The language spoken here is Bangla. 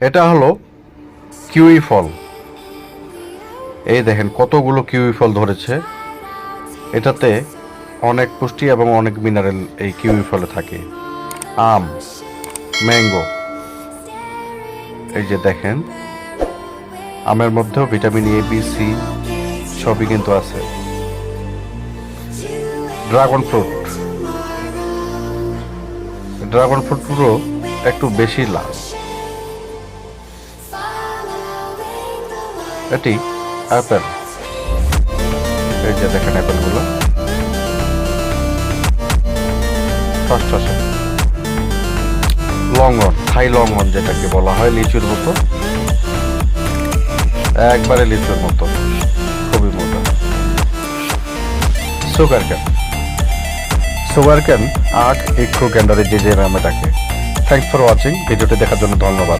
এটা হলো কিউই ফল। এই দেখেন কতগুলো কিউই ফল ধরেছে। এটাতে অনেক পুষ্টি এবং অনেক মিনারেল এই কিউই ফলে থাকে। আম, ম্যাঙ্গো, এই যে দেখেন আমের মধ্যেও ভিটামিন এ বি সি সবই কিন্তু আছে। ড্রাগন ফ্রুট, ড্রাগন ফ্রুটগুলো একটু বেশি লাল। এটি অ্যাপেল, এই যে দেখেন অ্যাপেলগুলো খসখসে। লঙ্ঘন, থাই লঙ্ঘন যেটাকে বলা হয়, লিচুর মতো, একবারে লিচুর মতো, খুবই মজা। সুগার ক্যান, সুগার ক্যান আখ, ইক্ষু, গ্যান্ডারি যে নামে ডাকে। Thanks for watching. ভিডিওটি দেখার জন্য ধন্যবাদ।